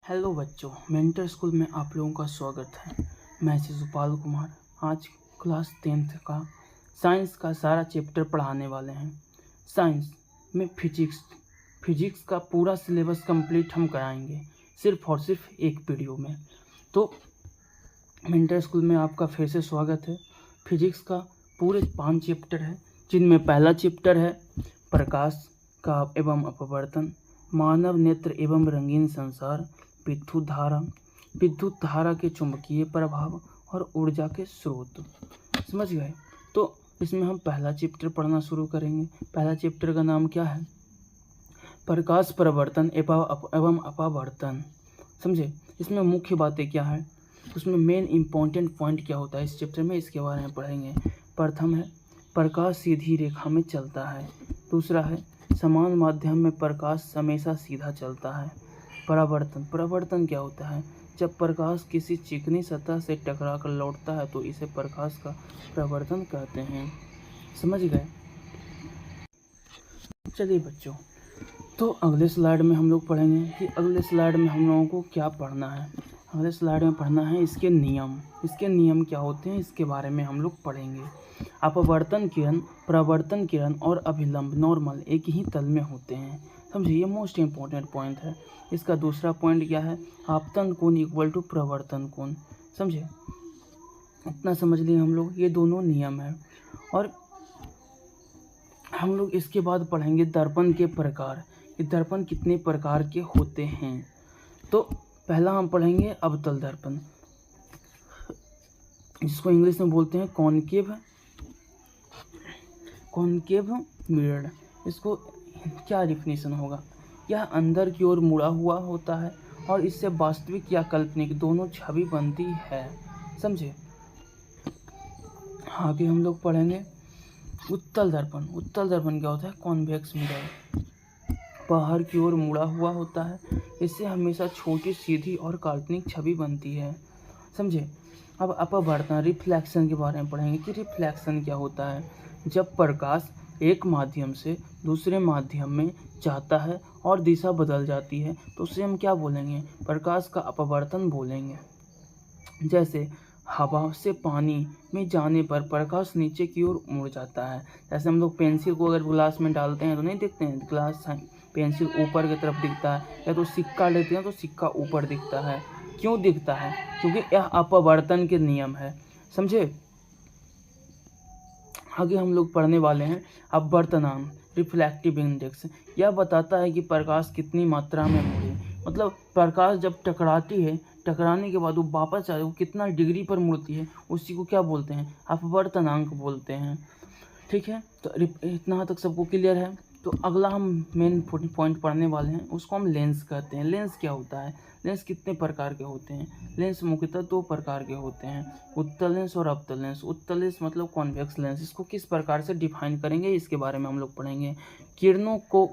Hello बच्चों, mentor school में आप लोगों का स्वागत है। मैं शिशुपाल कुमार आज क्लास 10th का साइंस का सारा चैप्टर पढ़ाने वाले हैं। साइंस में फिजिक्स का पूरा सिलेबस कंप्लीट हम कराएंगे सिर्फ और सिर्फ एक वीडियो में। तो मेंटर स्कूल में आपका फिर से स्वागत है। फिजिक्स का पूरे 5 चैप्टर है, जिनमें पहला चैप्टर है प्रकाश का एवं अपवर्तन, मानव नेत्र एवं रंगीन संसार, विद्युत धारा के चुंबकीय प्रभाव और ऊर्जा के स्रोत। समझ गए? तो इसमें हम पहला चैप्टर पढ़ना शुरू करेंगे। पहला चैप्टर का नाम क्या है? प्रकाश प्रवर्तन एवं अपवर्तन। समझे? इसमें मुख्य बातें क्या है, उसमें मेन इम्पोर्टेंट पॉइंट क्या होता है इस चैप्टर में, इसके बारे में पढ़ेंगे। प्रथम है प्रकाश सीधी रेखा में चलता है। दूसरा है समान माध्यम में प्रकाश हमेशा सीधा चलता है। परावर्तन क्या होता है? जब प्रकाश किसी चिकनी सतह से टकरा कर लौटता है तो इसे प्रकाश का परावर्तन कहते हैं। समझ गए? चलिए बच्चों, तो अगले स्लाइड में हम लोग पढ़ेंगे कि अगले स्लाइड में हम लोगों को क्या पढ़ना है। अगले स्लाइड में पढ़ना है इसके नियम क्या होते हैं, इसके बारे में हम लोग पढ़ेंगे। अपवर्तन किरण, परावर्तन किरण और अभिलंब नॉर्मल एक ही तल में होते हैं। समझिए, ये मोस्ट इम्पॉर्टेंट पॉइंट है। इसका दूसरा पॉइंट क्या है? आपतन कोण इक्वल टू प्रवर्तन कोण। समझे? इतना समझ लिए हम लोग, ये दोनों नियम है। और हम लोग इसके बाद पढ़ेंगे दर्पण के प्रकार, कि दर्पण कितने प्रकार के होते हैं। तो पहला हम पढ़ेंगे अवतल दर्पण, जिसको इंग्लिश में बोलते हैं कॉनकेव मिरर। इसको क्या डिफिनेशन होगा? यह अंदर की ओर मुड़ा हुआ होता है और इससे वास्तविक या काल्पनिक दोनों छवि बनती है। समझे? आगे हम लोग पढ़ेंगे उत्तल दर्पण क्या होता है? कॉन्वेक्स मिरर, बाहर की ओर मुड़ा हुआ होता है, इससे हमेशा छोटी सीधी और काल्पनिक छवि बनती है। समझे? अब अपवर्तन रिफ्लेक्शन के बारे में पढ़ेंगे कि रिफ्लेक्शन क्या होता है। जब प्रकाश एक माध्यम से दूसरे माध्यम में जाता है और दिशा बदल जाती है तो उसे हम क्या बोलेंगे? प्रकाश का अपवर्तन बोलेंगे। जैसे हवा से पानी में जाने पर प्रकाश नीचे की ओर मुड़ जाता है। जैसे हम लोग पेंसिल को अगर ग्लास में डालते हैं तो नहीं दिखते हैं, ग्लास पेंसिल ऊपर की तरफ दिखता है, या तो सिक्का लेते हैं तो सिक्का ऊपर दिखता है। क्यों दिखता है? क्योंकि यह अपवर्तन के नियम है। समझे? आगे हम लोग पढ़ने वाले हैं अपवर्तनांक, रिफ्लेक्टिव इंडेक्स। यह बताता है कि प्रकाश कितनी मात्रा में मुड़े, मतलब प्रकाश जब टकराती है, टकराने के बाद वो वापस आए, वो कितना डिग्री पर मुड़ती है, उसी को क्या बोलते हैं? अपवर्तनांक बोलते हैं। ठीक है, तो इतना तक सबको क्लियर है। तो अगला हम मेन पॉइंट पढ़ने वाले हैं, उसको हम लेंस कहते हैं। लेंस क्या होता है? लेंस कितने प्रकार के होते हैं? लेंस मुख्यतः 2 प्रकार के होते हैं, उत्तल लेंस और अवतल लेंस। उत्तल लेंस मतलब कॉन्वेक्स लेंस, इसको किस प्रकार से डिफाइन करेंगे इसके बारे में हम लोग पढ़ेंगे। किरणों को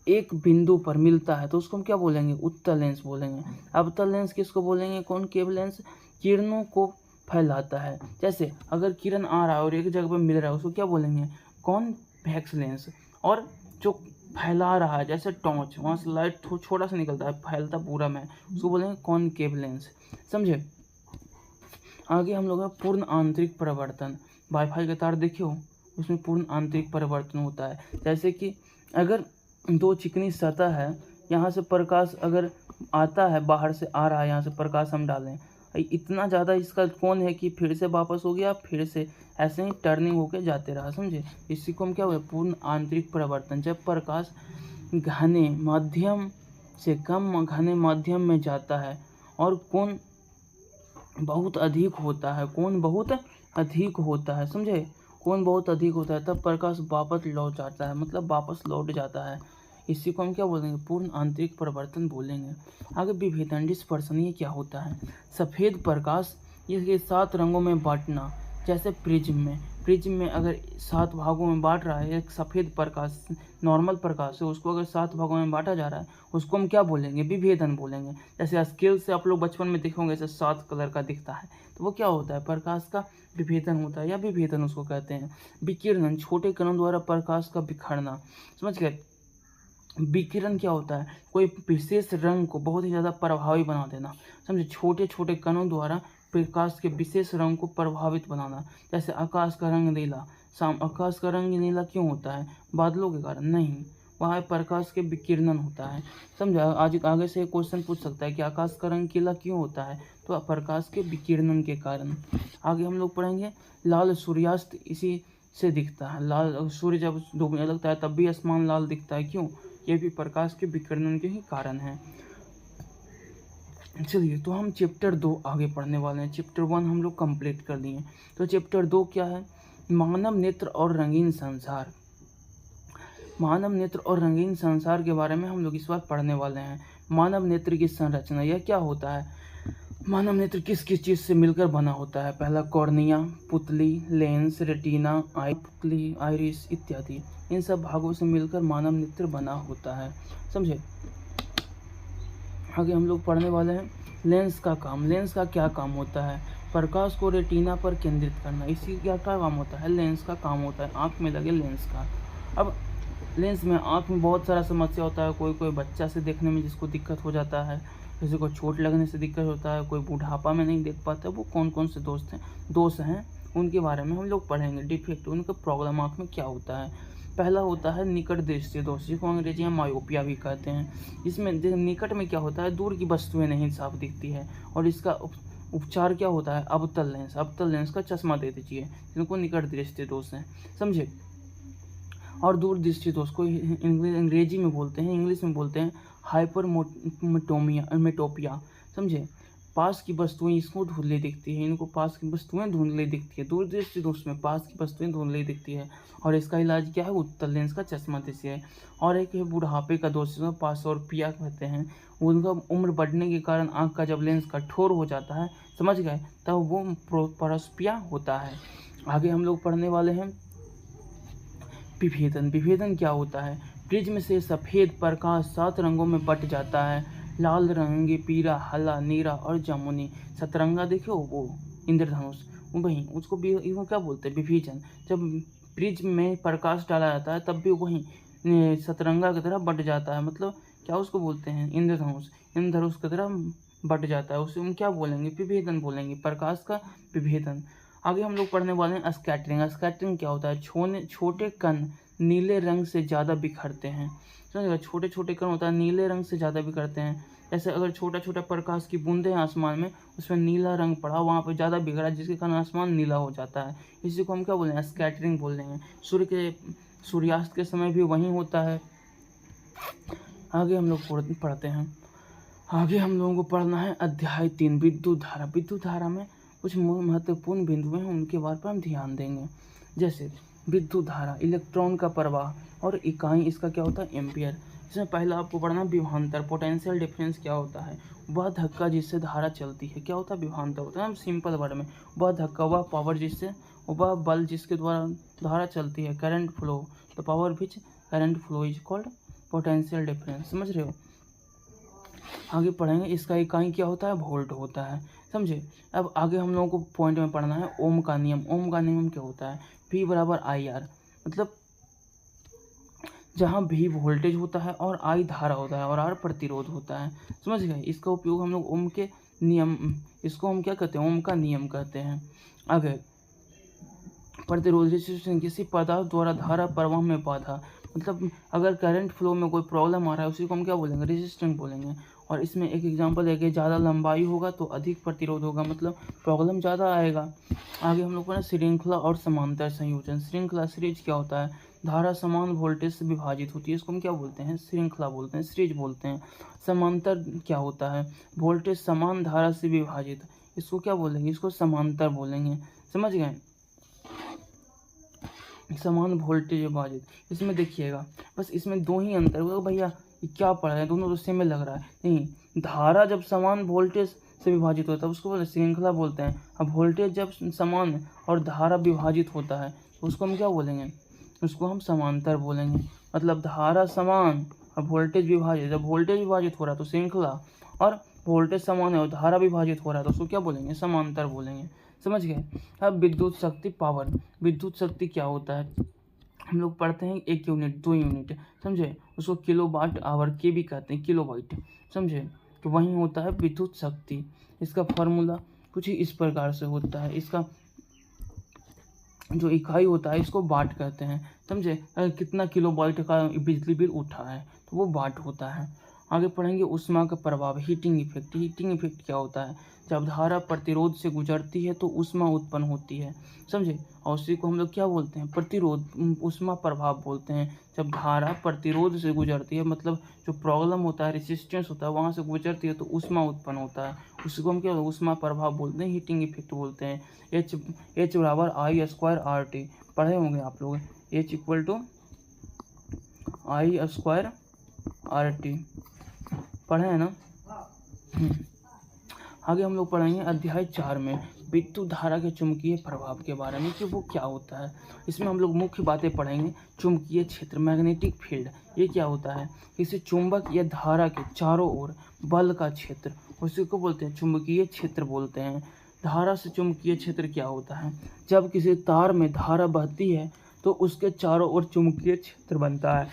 एक बिंदु पर मिलता है तो उसको हम क्या बोलेंगे? उत्तल लेंस बोलेंगे। अवतल लेंस किसको बोलेंगे? कॉनकेव लेंस किरणों को फैलाता है। जैसे अगर किरण आ रहा है और एक जगह पर मिल रहा है, उसको क्या बोलेंगे? Convex lens. और जो फैला रहा है, जैसे टॉर्च, वहाँ से लाइट छोटा सा निकलता है, फैलता पूरा में, उसको बोलेंगे कॉनकेव लेंस। समझे? आगे हम लोग पूर्ण आंतरिक परिवर्तन। वाईफाई का तार देखियो, उसमें पूर्ण आंतरिक परिवर्तन होता है। जैसे कि अगर 2 चिकनी सतह है, यहाँ से प्रकाश अगर आता है, बाहर से आ रहा है, यहाँ से प्रकाश हम डालें, इतना ज़्यादा इसका कोण है कि फिर से वापस हो गया, फिर से ऐसे ही टर्निंग होके जाते रहा। समझे? इसी को हम क्या हुआ? पूर्ण आंतरिक परिवर्तन। जब प्रकाश घने माध्यम से कम घने माध्यम में जाता है और कोण बहुत अधिक होता है, समझे? कोण बहुत अधिक होता है, तब प्रकाश वापस लौट जाता है, मतलब वापस लौट जाता है। इसी को हम क्या बोलेंगे? पूर्ण आंतरिक परिवर्तन बोलेंगे। आगे विभेदन, डिस्पर्सन, ये क्या होता है? सफ़ेद प्रकाश इसके 7 रंगों में बांटना। जैसे प्रिज्म में अगर 7 भागों में बांट रहा है, एक सफ़ेद प्रकाश नॉर्मल प्रकाश है, उसको अगर 7 भागों में बांटा जा रहा है, उसको हम क्या बोलेंगे? विभेदन बोलेंगे। जैसे स्केल से आप लोग बचपन में देखे होंगे, जैसे 7 कलर का दिखता है, तो वो क्या होता है? प्रकाश का विभेदन होता है, या विभेदन उसको कहते हैं। विकिरण, छोटे कणों द्वारा प्रकाश का बिखरना। समझ गए? विकिरण क्या होता है? कोई विशेष रंग को बहुत ही ज़्यादा प्रभावी बना देना, समझे, छोटे छोटे कणों द्वारा प्रकाश के विशेष रंग को प्रभावित बनाना। जैसे आकाश का रंग नीला, आकाश का रंग नीला क्यों होता है? बादलों के कारण नहीं, वहाँ प्रकाश के विकिरणन होता है। समझा? आज आगे से क्वेश्चन पूछ सकता है कि आकाश का रंग पीला क्यों होता है? तो प्रकाश के विकिरणन के कारण। आगे हम लोग पढ़ेंगे लाल सूर्यास्त इसी से दिखता है। लाल सूर्य जब डूबने लगता है तब भी आसमान लाल दिखता है, क्यों? ये भी प्रकाश के विकिरणन के ही कारण है। चलिए, तो हम चैप्टर 2 आगे पढ़ने वाले हैं। चैप्टर 1 हम लोग कंप्लीट कर दिए, तो चैप्टर 2 क्या है? मानव नेत्र और रंगीन संसार। मानव नेत्र और रंगीन संसार के बारे में हम लोग इस बार पढ़ने वाले हैं। मानव नेत्र की संरचना, यह क्या होता है? मानव नेत्र किस किस चीज़ से मिलकर बना होता है? पहला कॉर्निया, पुतली, लेंस, रेटिना, आई पुतली, आइरिस इत्यादि, इन सब भागों से मिलकर मानव नेत्र बना होता है। समझे? आगे हम लोग पढ़ने वाले हैं लेंस का काम। लेंस का क्या काम होता है? प्रकाश को रेटिना पर केंद्रित करना। इसी क्या काम होता है? लेंस का काम होता है, आँख में लगे लेंस का। अब लेंस में आँख में बहुत सारा समस्या होता है। कोई कोई बच्चा से देखने में जिसको दिक्कत हो जाता है, किसी को चोट लगने से दिक्कत होता है, कोई बुढ़ापा में नहीं देख पाता। वो कौन कौन से दोष हैं उनके बारे में हम लोग पढ़ेंगे। डिफेक्ट, उनका प्रॉब्लम आँख में क्या होता है। पहला होता है निकट दृष्टि दोष, जिसको अंग्रेजी में मायोपिया भी कहते हैं। इसमें निकट में क्या होता है? दूर की वस्तुएं नहीं साफ दिखती है, और इसका उपचार क्या होता है? अवतल लेंस। अवतल लेंस का चश्मा दे दीजिए, जिनको निकट दृष्टि दोष है। समझे? और दूर दृष्टि दोष को अंग्रेजी में बोलते हैं, इंग्लिश में बोलते हैं हाइपरमेटोपिया। समझे? पास की वस्तुएं इसको धुंधली दिखती है, इनको पास की वस्तुएं धुंधली दिखती है। दूर दृष्टि दोष में पास की वस्तुएं धुंधली दिखती है, और इसका इलाज क्या है? उत्तल लेंस का चश्मा दीजिए है। और एक है बुढ़ापे का दोष, जिसको पासोरपिया कहते हैं। उनका उम्र बढ़ने के कारण आँख का जब लेंस कठोर हो जाता है, समझ गए, तब वो प्रोपरस्पिया होता है। आगे हम लोग पढ़ने वाले हैं विभेदन। विभेदन क्या होता है? प्रिज्म से सफ़ेद प्रकाश 7 रंगों में बट जाता है। लाल रंगी, पीला, हला, नीला और जामुनी। सतरंगा देखो, वो इंद्रधनुष, वही उसको भी वो क्या बोलते हैं? विभेदन। जब प्रिज्म में प्रकाश डाला जाता है तब भी वही सतरंगा की तरह बट जाता है। मतलब क्या उसको बोलते हैं? इंद्रधनुष। इंद्रधनुष की तरह बट जाता है, उसे हम क्या बोलेंगे? विभेदन बोलेंगे, प्रकाश का विभेदन। आगे हम लोग पढ़ने वाले हैं स्कैटरिंग। स्कैटरिंग क्या होता है? छोटे कण नीले रंग से ज़्यादा बिखरते हैं। समझिएगा, छोटे छोटे कण होता है, नीले रंग से ज़्यादा बिखरते हैं। जैसे अगर छोटा छोटा प्रकाश की बूंदें हैं आसमान में, उसमें नीला रंग पड़ा, वहाँ पर ज़्यादा बिखरा, जिसके कारण आसमान नीला हो जाता है। इसी को हम क्या बोलेंगे? स्कैटरिंग बोल रहे हैं। सूर्यास्त के समय भी वही होता है। आगे हम लोग पढ़ते हैं। आगे हम लोगों को पढ़ना है अध्याय 3 विद्युत धारा। विद्युत धारा में कुछ महत्वपूर्ण बिंदु हैं, उनके बारे पर हम ध्यान देंगे। जैसे विद्युत धारा, इलेक्ट्रॉन का प्रवाह, और इकाई इसका क्या होता है? एम्पियर। इसमें पहला आपको पढ़ना विभवांतर। पोटेंशियल डिफरेंस क्या होता है? वह धक्का जिससे धारा चलती है, क्या होता है? विभवांतर होता है। हम सिंपल वर्ड में, वह धक्का, वह पावर जिससे, वह बल जिसके द्वारा धारा चलती है, current flow, the power which current flow is called potential difference. समझ रहे हो? आगे पढ़ेंगे इसका इकाई क्या होता है? वोल्ट होता है। समझे? अब आगे हम लोगों को पॉइंट में पढ़ना है ओम का नियम। ओम का नियम क्या होता है? V बराबर IR। मतलब जहाँ V वोल्टेज होता है और I धारा होता है और R प्रतिरोध होता है। समझ गए? इसका उपयोग हम लोग ओम के नियम, इसको हम क्या कहते हैं? ओम का नियम कहते हैं। आगे प्रतिरोध, रेजिस्टेंस, किसी पदार्थ द्वारा धारा प्रवाह में बाधा। मतलब अगर करंट फ्लो में कोई प्रॉब्लम आ रहा है, उसी को हम क्या बोलेंगे? रेजिस्टेंस बोलेंगे। और इसमें एक एग्जांपल है कि ज़्यादा लंबाई होगा तो अधिक प्रतिरोध होगा, मतलब प्रॉब्लम ज़्यादा आएगा। आगे हम लोग को ना श्रृंखला और समांतर संयोजन। श्रृंखला, सीरीज क्या होता है? धारा समान वोल्टेज से विभाजित होती है, इसको हम क्या बोलते हैं? श्रृंखला बोलते हैं, सीरीज बोलते हैं। समांतर क्या होता है? वोल्टेज समान धारा से विभाजित, इसको क्या बोलेंगे? इसको समांतर बोलेंगे। समझ गए? समान वोल्टेज विभाजित। इसमें देखिएगा, बस इसमें 2 ही अंतर होगा। भैया ये क्या पढ़ा है? दोनों तो सेम में लग रहा है। नहीं, धारा जब समान वोल्टेज से विभाजित होता है उसको बोलते श्रृंखला बोलते हैं। अब वोल्टेज जब समान और धारा विभाजित होता है तो उसको हम क्या बोलेंगे? उसको हम समांतर बोलेंगे। मतलब धारा समान और वोल्टेज विभाजित। जब वोल्टेज विभाजित हो रहा है तो श्रृंखला, और वोल्टेज समान है और धारा विभाजित हो रहा है तो उसको क्या बोलेंगे? समांतर बोलेंगे। समझ गए? अब विद्युत शक्ति, पावर। विद्युत शक्ति क्या होता है? हम लोग पढ़ते हैं 1 यूनिट 2 यूनिट, समझे, उसको किलोवाट आवर के भी कहते हैं, किलोवाट, समझे। तो वही होता है विद्युत शक्ति। इसका फॉर्मूला कुछ ही इस प्रकार से होता है। इसका जो इकाई होता है इसको वाट कहते हैं, समझे। कितना किलोवाट का बिजली बिल उठा है तो वो वाट होता है। आगे पढ़ेंगे ऊष्मा का प्रभाव, हीटिंग इफेक्ट। हीटिंग इफेक्ट क्या होता है? जब धारा प्रतिरोध से गुजरती है तो ऊष्मा उत्पन्न होती है, समझे। और उसी को हम लोग क्या बोलते हैं? प्रतिरोध, ऊष्मा प्रभाव बोलते हैं। जब धारा प्रतिरोध से गुजरती है, मतलब जो प्रॉब्लम होता है, रेसिस्टेंस होता है, वहाँ से गुजरती है तो ऊष्मा उत्पन्न होता है। उसी को हम क्या ऊष्मा प्रभाव बोलते हैं, हीटिंग इफेक्ट बोलते हैं। एच बराबर आई स्क्वायर आर टी, पढ़े होंगे आप लोग। H equal to I square R T, पढ़े हैं ना। आगे हम लोग पढ़ेंगे अध्याय 4 में विद्युत धारा के चुंबकीय प्रभाव के बारे में कि वो क्या होता है। इसमें हम लोग मुख्य बातें पढ़ेंगे। चुंबकीय क्षेत्र, मैग्नेटिक फील्ड, ये क्या होता है? इसे चुंबक या धारा के चारों ओर बल का क्षेत्र, उसी को बोलते हैं चुंबकीय क्षेत्र बोलते हैं। धारा से चुंबकीय क्षेत्र क्या होता है? जब किसी तार में धारा बहती है तो उसके चारों ओर चुंबकीय क्षेत्र बनता है।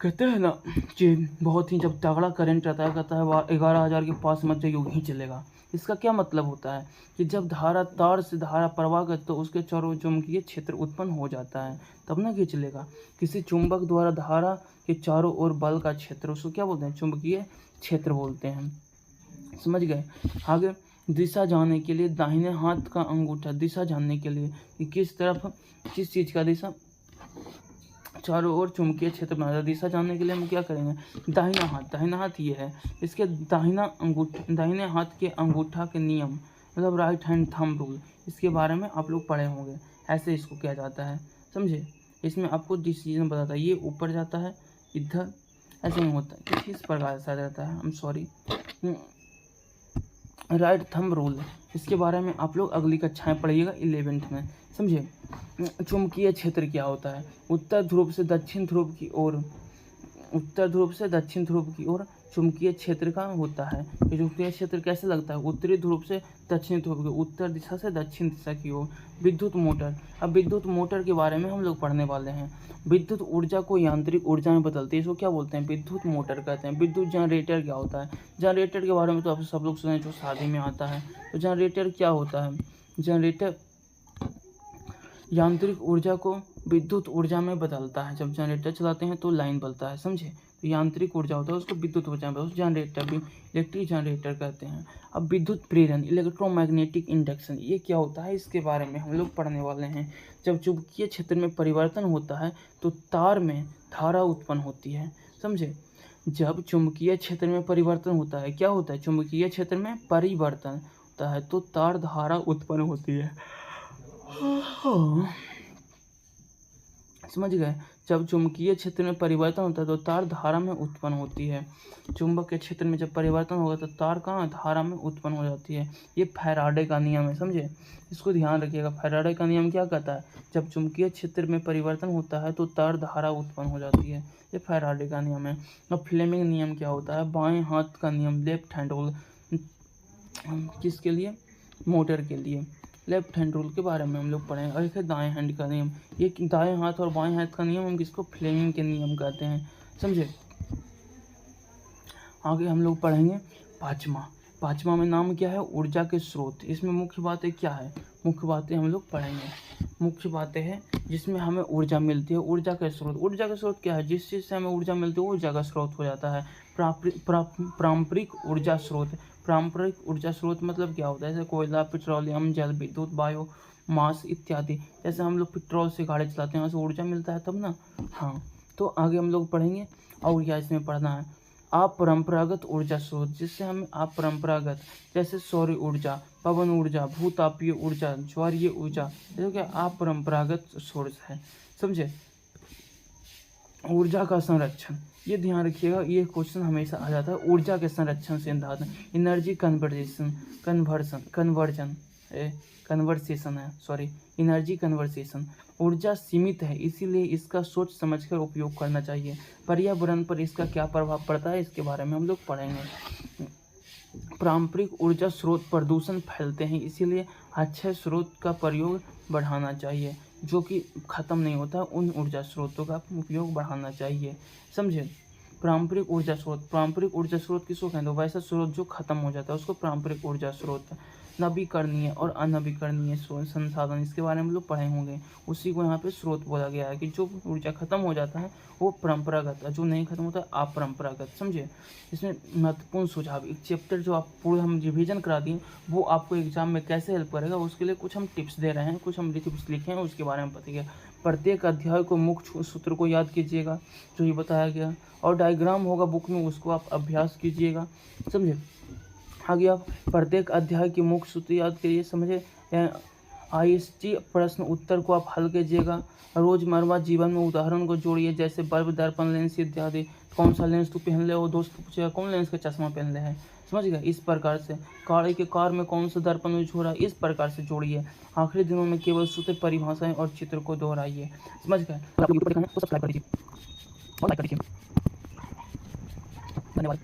कहते हैं ना कि बहुत ही जब तगड़ा करंट रहता है, कहता है 11,000 के पास मत जाइए, यूँ ही चलेगा। इसका क्या मतलब होता है कि जब धारा तार से धारा प्रवाह करती तो उसके चारों ओर चुंबकीय क्षेत्र उत्पन्न हो जाता है, तब ना खींच लेगा। किसी चुंबक द्वारा धारा के चारों ओर बल का क्षेत्र, उसको क्या बोलते हैं? चुंबकीय क्षेत्र बोलते हैं, समझ गए। आगे दिशा जानने के लिए दाहिने हाथ का अंगूठा, दिशा जानने के लिए कि किस तरफ किस चीज़ का दिशा चारों ओर चुंबकीय क्षेत्र बना। दिशा जानने के लिए हम क्या करेंगे? दाहिना हाथ ये है, इसके दाहिने हाथ के अंगूठा के नियम, मतलब राइट हैंड थंब रूल, इसके बारे में आप लोग पढ़े होंगे। ऐसे इसको किया जाता है, समझे। इसमें आपको डिसीजन बताता है, ये ऊपर जाता है इधर, ऐसे नहीं होता, कुछ इस प्रकार से रहता है। राइट थंब रूल, इसके बारे में आप लोग अगली कक्षाएं पढ़िएगा 11th में, समझे। चुंबकीय क्षेत्र क्या होता है? उत्तर ध्रुव से दक्षिण ध्रुव की ओर चुंबकीय क्षेत्र का होता है। ये चुंबकीय क्षेत्र कैसे लगता है? उत्तरी ध्रुव से दक्षिण ध्रुव की, उत्तर दिशा से दक्षिण दिशा की ओर। विद्युत मोटर, अब विद्युत मोटर के बारे में हम लोग पढ़ने वाले हैं। विद्युत ऊर्जा को यांत्रिक ऊर्जा में बदलती है, इसको क्या बोलते हैं? विद्युत मोटर कहते हैं। विद्युत जनरेटर क्या होता है? जनरेटर के बारे में तो आप सब लोग सुने, जो शादी में आता है। तो जनरेटर क्या होता है? जनरेटर यांत्रिक ऊर्जा को विद्युत ऊर्जा में बदलता है। जब जनरेटर चलाते हैं तो लाइन बदलता है, समझे। तो यांत्रिक ऊर्जा होता है उसको विद्युत ऊर्जा में, उस जनरेटर भी इलेक्ट्रिक जनरेटर कहते हैं। अब विद्युत प्रेरण, इलेक्ट्रोमैग्नेटिक इंडक्शन, ये क्या होता है? इसके बारे में हम लोग पढ़ने वाले हैं। जब चुंबकीय क्षेत्र में परिवर्तन होता है तो तार में धारा उत्पन्न होती है, समझे। जब चुंबकीय क्षेत्र में परिवर्तन होता है, क्या होता है? चुंबकीय क्षेत्र में परिवर्तन होता है तो तार धारा उत्पन्न होती है, समझ गए। जब चुंबकीय क्षेत्र में परिवर्तन होता है तो तार धारा में उत्पन्न होती है। चुंबक के क्षेत्र में जब परिवर्तन होगा तो तार कहाँ? धारा में उत्पन्न हो जाती है। ये फैराडे का नियम है, समझे। इसको ध्यान रखिएगा। फैराडे का नियम क्या कहता है? जब चुंबकीय क्षेत्र में परिवर्तन होता है तो तार धारा उत्पन्न हो जाती है, ये फैराडे का नियम है। अब फ्लेमिंग नियम क्या होता है? बाएं हाथ का नियम, लेफ्ट हैंड रूल, किसके लिए? मोटर के लिए। लेफ्ट हैंड रूल के बारे में हम लोग पढ़ेंगे। और एक है दाएं हैंड का नियम, ये दाएं हाथ और बाएं हाथ का नियम हम किसको? फ्लेमिंग के नियम कहते हैं, समझे। आगे हम लोग पढ़ेंगे पाँचवा में नाम क्या है? ऊर्जा के स्रोत। इसमें मुख्य बातें क्या है? मुख्य बातें हम लोग पढ़ेंगे। मुख्य बातें हैं जिसमें हमें ऊर्जा मिलती है। ऊर्जा का स्रोत, ऊर्जा का स्रोत क्या है? जिस चीज़ से हमें ऊर्जा मिलती है वो ऊर्जा का स्रोत हो जाता है। पारंपरिक ऊर्जा स्रोत, पारंपरिक ऊर्जा स्रोत मतलब क्या होता है? जैसे कोयला, पेट्रोलियम, जल विद्युत, बायो मास इत्यादि। जैसे हम लोग पेट्रोल से गाड़ी चलाते हैं, वहाँ से ऊर्जा मिलता है तब ना। हाँ, तो आगे हम लोग पढ़ेंगे। और क्या इसमें पढ़ना है? अपरंपरागत ऊर्जा स्रोत, जिससे हमें अपरंपरागत, जैसे सौर ऊर्जा, पवन ऊर्जा, भूतापीय ऊर्जा, ज्वारीय ऊर्जा, जो कि अपरंपरागत सोर्स है, समझे। ऊर्जा का संरक्षण, ये ध्यान रखिएगा, ये क्वेश्चन हमेशा आ जाता है। ऊर्जा के संरक्षण से एनर्जी कन्वर्सेशन है, सॉरी, एनर्जी कन्वर्सेशन। ऊर्जा सीमित है, इसीलिए इसका सोच समझकर उपयोग करना चाहिए। पर्यावरण पर इसका क्या प्रभाव पड़ता है, इसके बारे में हम लोग पढ़ेंगे। पारंपरिक ऊर्जा स्रोत प्रदूषण फैलते हैं, इसीलिए अच्छे स्रोत का प्रयोग बढ़ाना चाहिए। जो कि ख़त्म नहीं होता, उन ऊर्जा स्रोतों का उपयोग बढ़ाना चाहिए। समझे। पारंपरिक ऊर्जा स्रोत किसको कहते हैं? वैसा स्रोत जो खत्म हो जाता है उसको पारंपरिक ऊर्जा स्रोत। नवीकरणीय और अनवीकरणीय संसाधन, इसके बारे में लोग पढ़े होंगे। उसी को यहाँ पे स्रोत बोला गया है कि जो ऊर्जा खत्म हो जाता है वो परंपरागत, जो नहीं खत्म होता अपरंपरागत। समझे। इसमें महत्वपूर्ण सुझाव, एक चैप्टर जो आप पूरा हम रिवीजन करा दिए वो आपको एग्जाम में कैसे हेल्प करेगा, उसके लिए कुछ हम टिप्स दे रहे हैं, कुछ हम टिप्स लिखे हैं, उसके बारे में बताइए। प्रत्येक अध्याय को मुख्य सूत्र को याद कीजिएगा जो ये बताया गया, और डायग्राम होगा बुक में, उसको आप अभ्यास कीजिएगा। समझे। आगे आप प्रत्येक अध्याय के मुख्य सूत्र याद करिए। समझे। आईएसटी प्रश्न उत्तर को आप हल कीजिएगा। रोजमर्रा जीवन में उदाहरण को जोड़िए, जैसे बल्ब, दर्पण, लेंस इत्यादि। कौन सा लेंस तू पहन ले, वो दोस्त पूछेगा कौन लेंस का चश्मा पहन ले है। समझ गए। इस प्रकार से कार में कौन सा दर्पण यूज हो रहा है, इस प्रकार से जोड़िए। आखिरी दिनों में केवल सूत्र, परिभाषाएं और चित्र को दोहराइए। समझ गए। आप यूट्यूब पर देख रहे हैं तो सब्सक्राइब कर दीजिए और लाइक कर दीजिए। धन्यवाद।